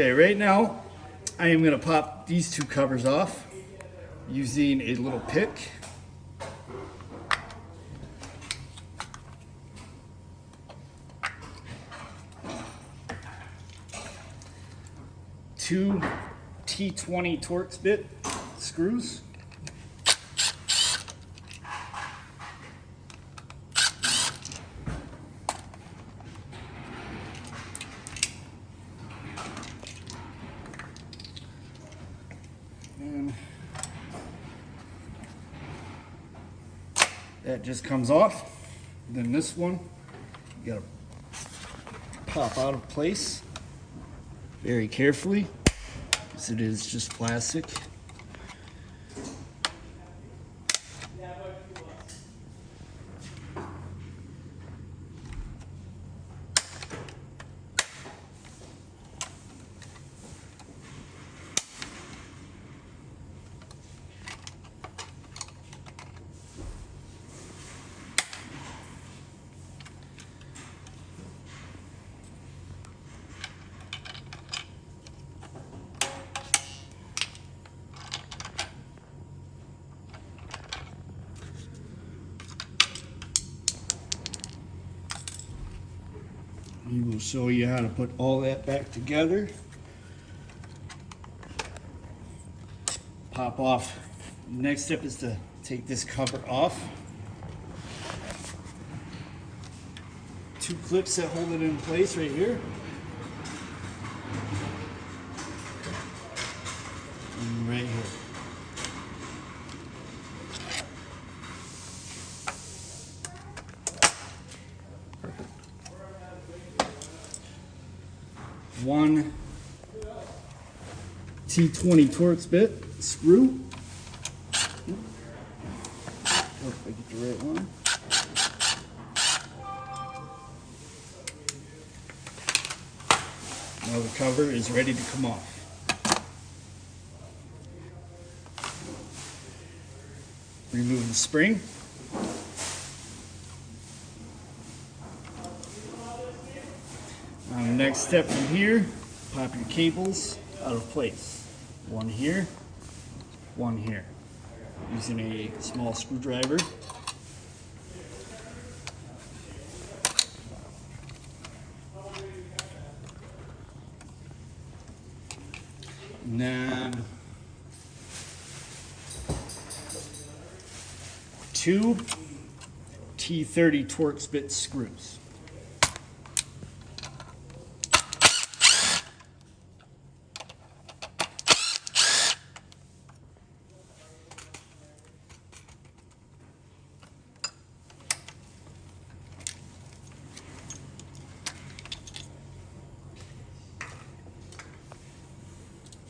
Okay, right now I am going to pop these two covers off using a little pick. Two T20 Torx bit screws. And that just comes off. Then this one, you gotta pop out of place very carefully, because it is just plastic. We will show you how to put all that back together. Pop off. Next step is to take this cover off. Two clips that hold it in place right here. And right here. One T20 Torx bit screw. Hope I get the right one. Now the cover is ready to come off. Remove the spring. Next step from here, pop your cables out of place. One here, one here. Using a small screwdriver. And then two T30 Torx bit screws.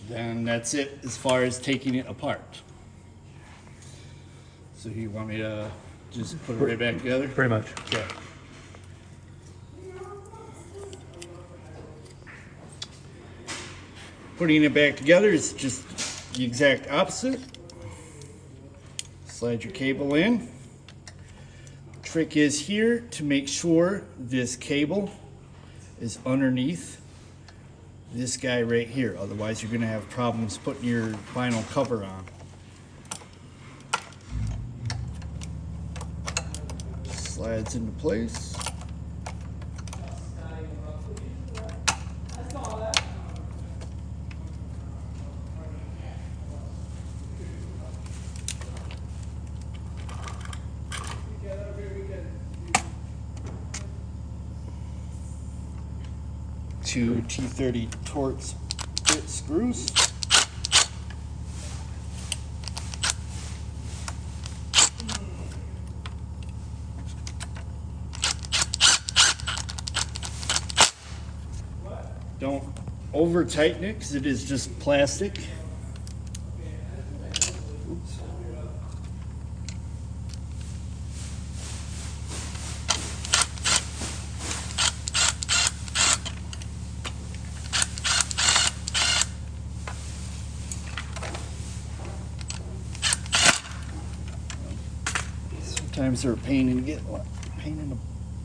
Then that's it as far as taking it apart. So you want me to just put it right back together? Pretty much. Okay. Putting it back together is just the exact opposite. Slide your cable in. Trick is here to make sure this cable is underneath this guy right here, otherwise you're going to have problems putting your final cover on. Slides into place. Two T30 Torx bit screws. Don't over tighten it because it is just plastic. Oops. Sometimes they're a pain in the,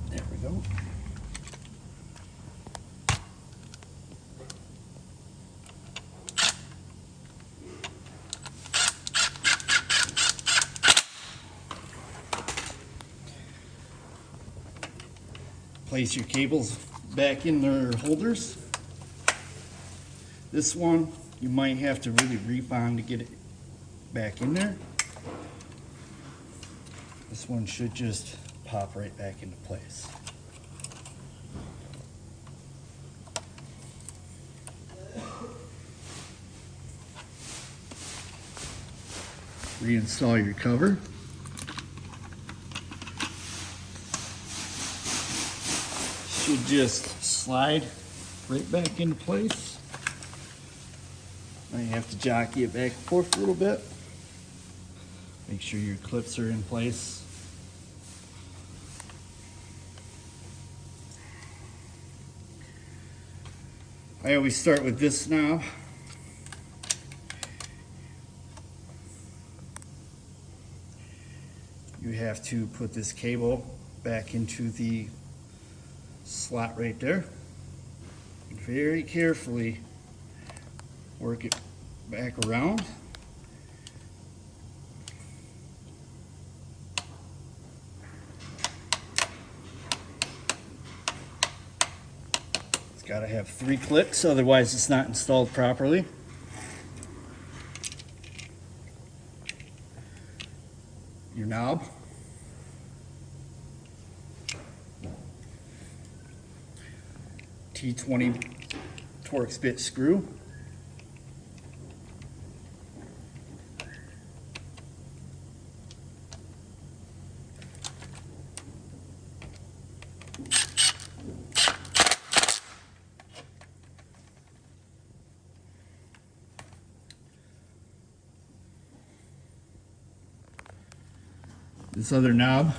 there we go. place your cables back in their holders. This one, you might have to really reef on to get it back in there. This one should just pop right back into place. Reinstall your cover. Should just slide right back into place. Now you have to jockey it back and forth a little bit. Make sure your clips are in place. I always start with this knob. You have to put this cable back into the slot right there. And very carefully work it back around. It's got to have 3 clicks, otherwise it's not installed properly. Your knob. T20 Torx bit screw. This other knob,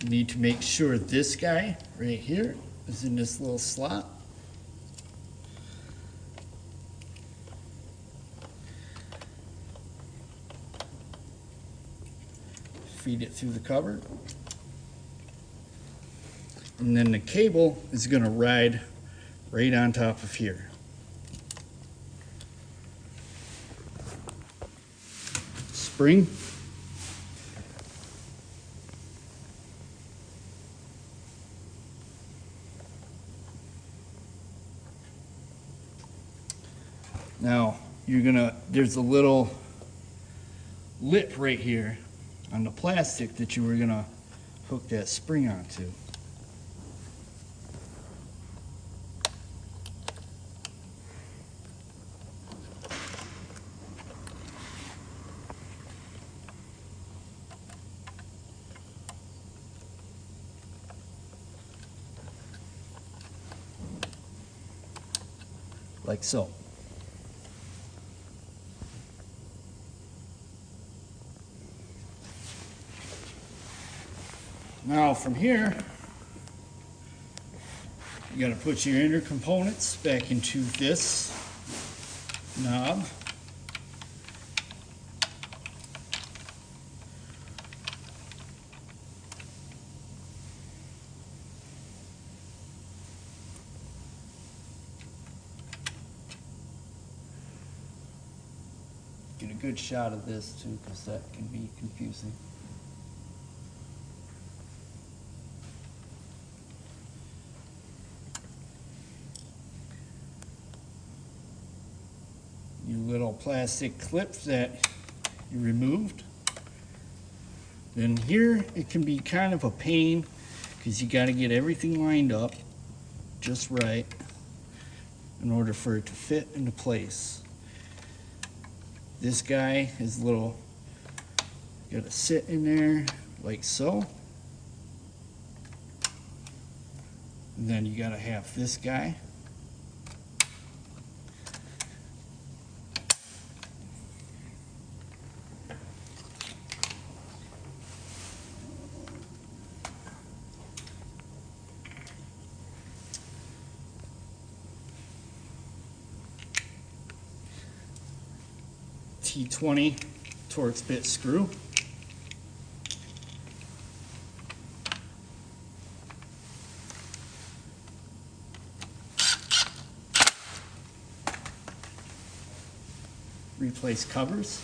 you need to make sure this guy right here is in this little slot. Feed it through the cover. And then the cable is going to ride right on top of here. Spring. Now, there's a little lip right here on the plastic that you were gonna hook that spring onto. Like so. Now from here, you got to put your inner components back into this knob. Get a good shot of this too, because that can be confusing. Your little plastic clip that you removed. Then here it can be kind of a pain because you got to get everything lined up just right in order for it to fit into place. This guy is little, got to sit in there like so. And then you got to have this guy. T20 Torx bit screw. Replace covers.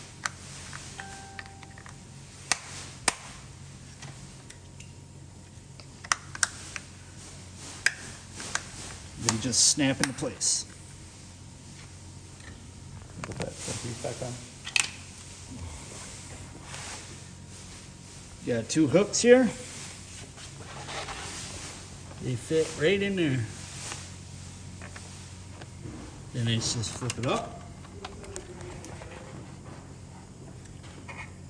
they just snap into place. Put that piece back on. Got 2 hooks here. They fit right in there. Then it's just flip it up.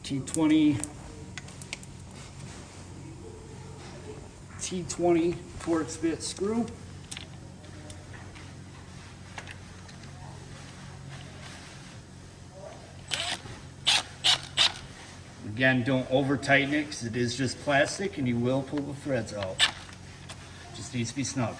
T20 Torx bit screw. Again, don't over tighten it because it is just plastic and you will pull the threads out. Just needs to be snug.